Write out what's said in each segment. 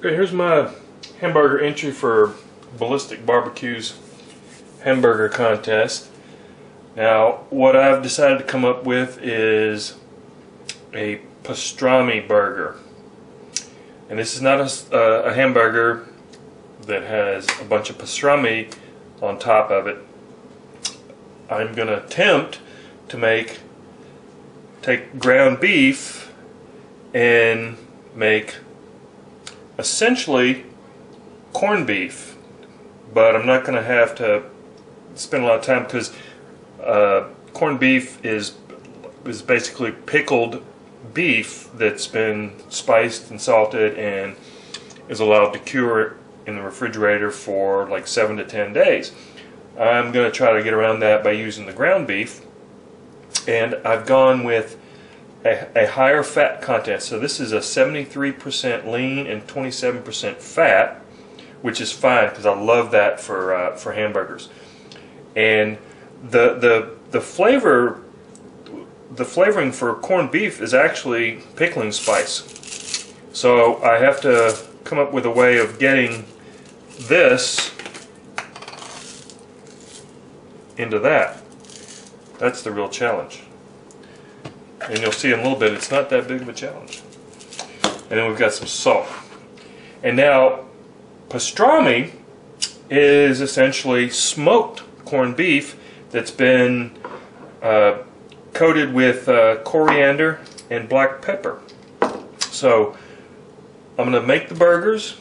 Okay, here's my hamburger entry for Ballistic BBQ's hamburger contest. Now, what I've decided to come up with is a pastrami burger. And this is not a hamburger that has a bunch of pastrami on top of it. I'm going to attempt to take ground beef and make essentially corned beef, but I'm not going to have to spend a lot of time because corned beef is basically pickled beef that's been spiced and salted and is allowed to cure in the refrigerator for like 7 to 10 days. I'm going to try to get around that by using the ground beef, and I've gone with a higher fat content. So this is a 73% lean and 27% fat, which is fine because I love that for hamburgers. And the flavoring for corned beef is actually pickling spice. So I have to come up with a way of getting this into that. That's the real challenge. And you'll see in a little bit it's not that big of a challenge. And then we've got some salt. And now pastrami is essentially smoked corned beef that's been coated with coriander and black pepper. So I'm going to make the burgers,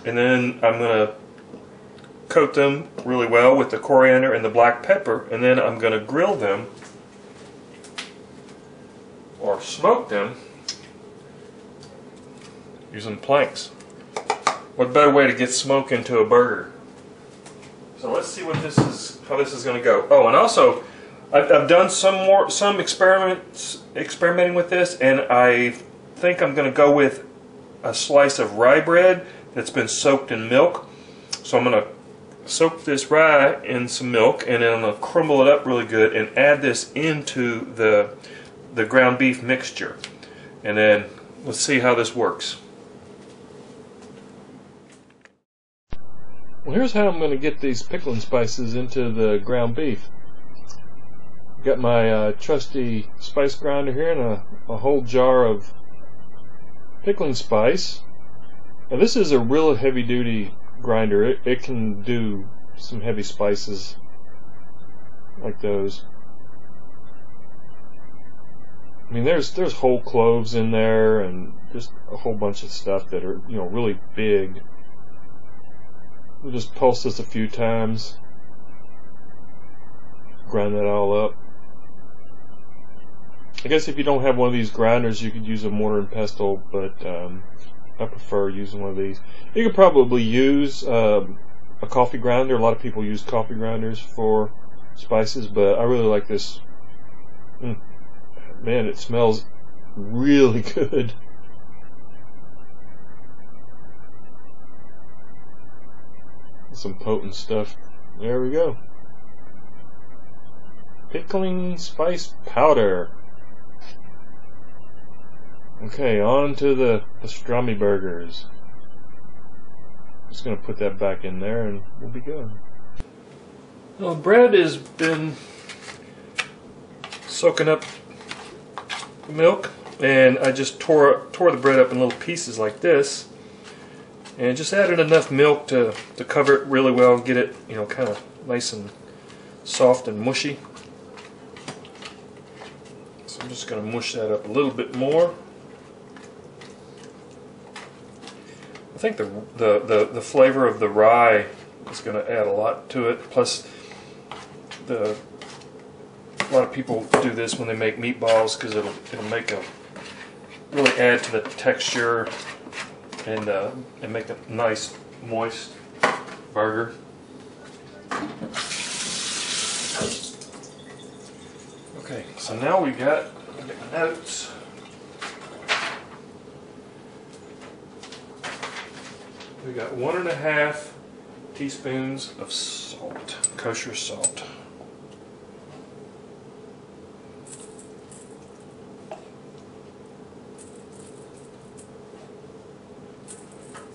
and then I'm going to coat them really well with the coriander and the black pepper, and then I'm going to grill them or smoke them using planks. What better way to get smoke into a burger? So let's see what this is, how this is going to go. Oh, and also I've done some experimenting with this, and I think I'm going to go with a slice of rye bread that's been soaked in milk. So I'm going to soak this rye in some milk, and then I'm going to crumble it up really good and add this into the ground beef mixture. And then let's see how this works. Well, here's how I'm going to get these pickling spices into the ground beef. Got my trusty spice grinder here and a whole jar of pickling spice. Now this is a real heavy duty grinder. It can do some heavy spices like those. I mean, there's whole cloves in there and just a whole bunch of stuff that are, you know, really big. We'll just pulse this a few times, grind that all up. I guess if you don't have one of these grinders, you could use a mortar and pestle, but I prefer using one of these. You could probably use a coffee grinder. A lot of people use coffee grinders for spices, but I really like this. Man, it smells really good. Some potent stuff. There we go. Pickling spice powder. Okay, on to the pastrami burgers. Just going to put that back in there and we'll be good. Well, bread has been soaking up milk, and I just tore the bread up in little pieces like this, and just added enough milk to cover it really well and get it, you know, kind of nice and soft and mushy. So I'm just going to mush that up a little bit more. I think the flavor of the rye is going to add a lot to it. Plus, a lot of people do this when they make meatballs because it'll really add to the texture and make a nice moist burger. Okay, so now we got the notes. We got 1.5 teaspoons of salt, kosher salt.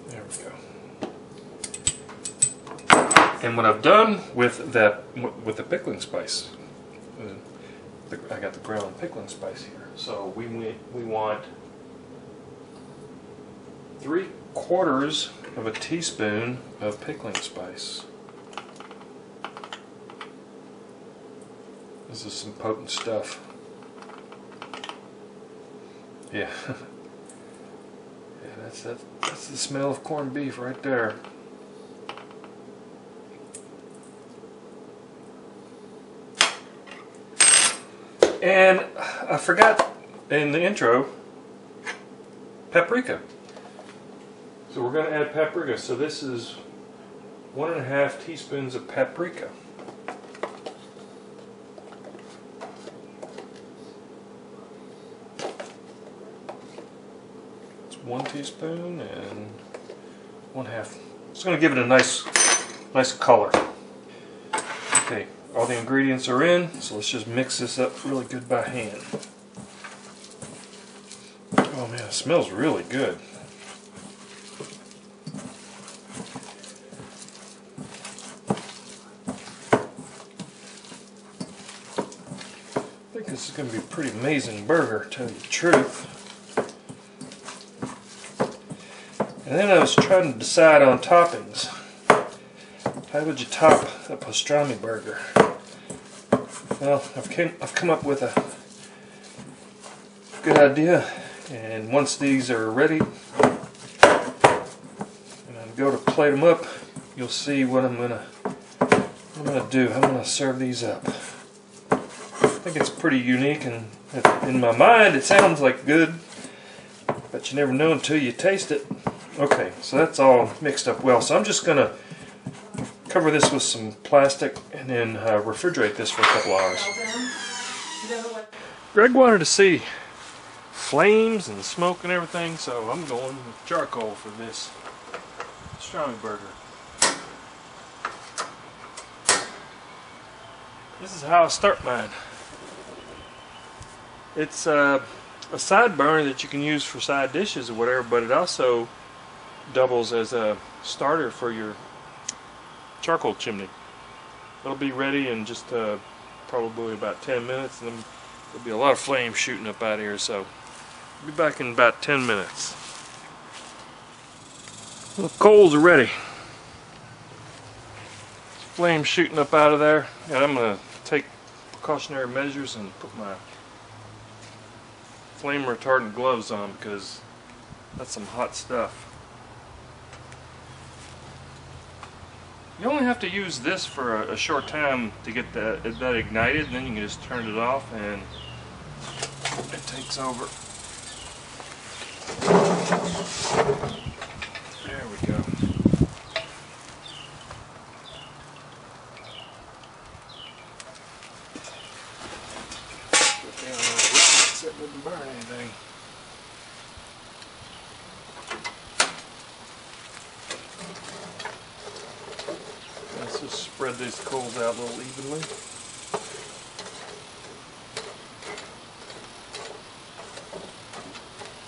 There we And what I've done with that, with the pickling spice, I got the ground pickling spice here. So we want 3/4 of a teaspoon of pickling spice. This is some potent stuff. Yeah. Yeah, that's the smell of corned beef right there. And I forgot in the intro, paprika. So we're going to add paprika. So this is 1.5 teaspoons of paprika. It's 1 teaspoon and 1/2. It's going to give it a nice color. Okay. All the ingredients are in, so let's just mix this up really good by hand. Oh man, it smells really good. I think this is going to be a pretty amazing burger, to tell you the truth. And then I was trying to decide on toppings. How would you top a pastrami burger? Well, I've come up with a good idea, and once these are ready, and I go to plate them up, you'll see what I'm gonna do. I'm gonna serve these up. I think it's pretty unique, and in my mind it sounds like good, but you never know until you taste it. Okay, so that's all mixed up well. So I'm just gonna cover this with some plastic and then refrigerate this for a couple hours. Greg wanted to see flames and smoke and everything, so I'm going with charcoal for this pastrami burger. This is how I start mine. It's a side burner that you can use for side dishes or whatever, but it also doubles as a starter for your charcoal chimney. It'll be ready in just probably about 10 minutes, and then there'll be a lot of flame shooting up out of here, so I'll be back in about 10 minutes. The coals are ready. Flame shooting up out of there, and I'm going to take precautionary measures and put my flame retardant gloves on because that's some hot stuff. You only have to use this for a short time to get that ignited, and then you can just turn it off and it takes over. There we go. Put down those rocks, it wouldn't burn anything. Let's just spread these coals out a little evenly.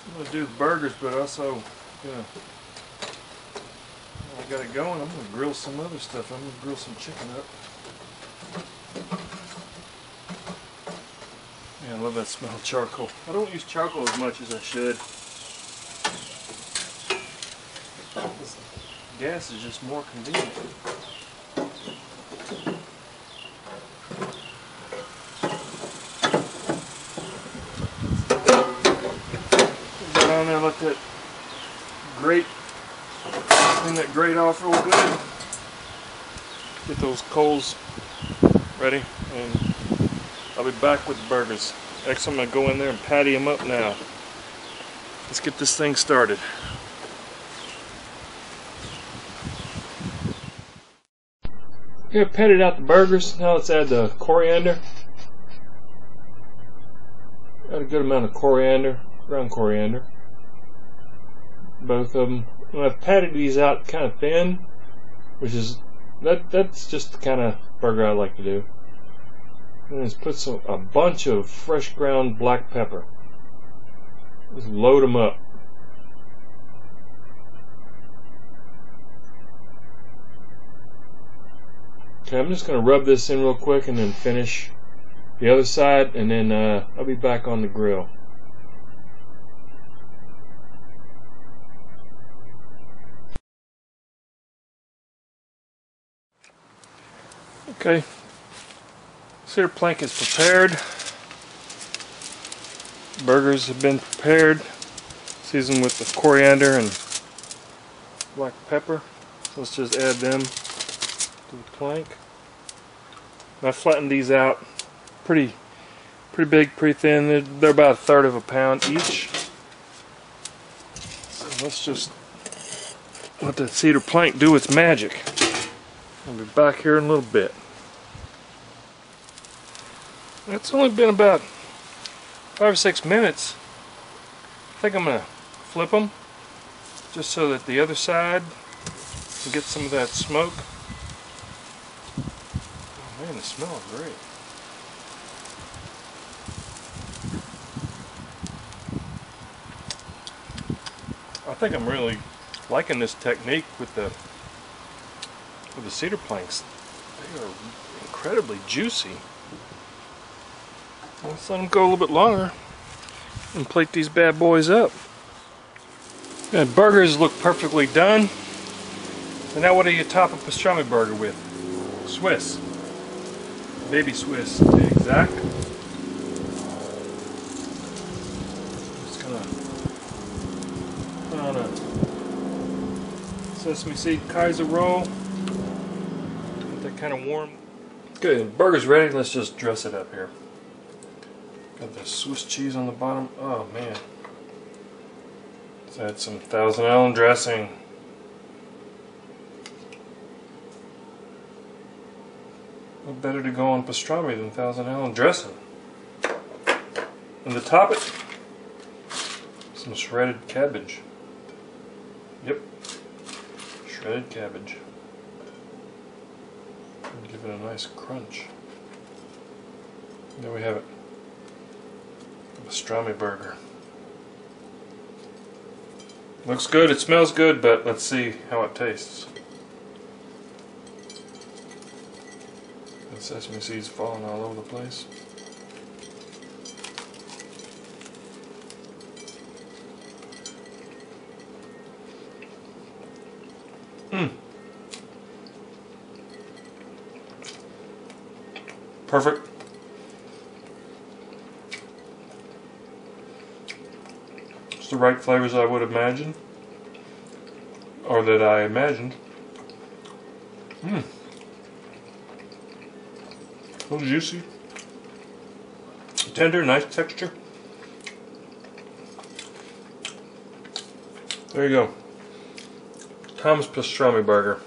I'm going to do the burgers, but also, I got it going, I'm going to grill some other stuff. I'm going to grill some chicken up. Yeah, I love that smell of charcoal. I don't use charcoal as much as I should. Gas is just more convenient. Get on there, let that grate, clean that grate off real good. Get those coals ready, and I'll be back with the burgers. Next, I'm going to go in there and patty them up now. Let's get this thing started. Here, patted out the burgers. Now let's add the coriander. Add a good amount of coriander, ground coriander. Both of them. And I've patted these out kind of thin, which is that's just the kind of burger I like to do. And just put a bunch of fresh ground black pepper. Just load them up. Okay, I'm just going to rub this in real quick and then finish the other side, and then I'll be back on the grill. Okay, cedar plank is prepared. Burgers have been prepared, seasoned with the coriander and black pepper. So let's just add them to the plank. And I flattened these out pretty big, pretty thin. They're about 1/3 of a pound each. So let's just let the cedar plank do its magic. I'll be back here in a little bit. It's only been about 5 or 6 minutes. I think I'm going to flip them just so that the other side can get some of that smoke. Oh man, the smell is great. I think I'm really liking this technique with the cedar planks. They are incredibly juicy. Let's let them go a little bit longer and plate these bad boys up. And burgers look perfectly done. And now what do you top a pastrami burger with? Swiss. Baby Swiss to be exact. Just gonna put on a sesame seed kaiser roll. Get that kind of warm. Good, the burger's ready. Let's just dress it up here. Got the Swiss cheese on the bottom. Oh man. Let's add some Thousand Island dressing. What better to go on pastrami than Thousand Island dressing? And to top it, some shredded cabbage. Yep, shredded cabbage. And give it a nice crunch. There we have it. Pastrami burger. Looks good, it smells good, but let's see how it tastes. The sesame seeds falling all over the place. Perfect. It's the right flavors I would imagine, or that I imagined. A little juicy, tender, nice texture. There you go. Tom's pastrami burger.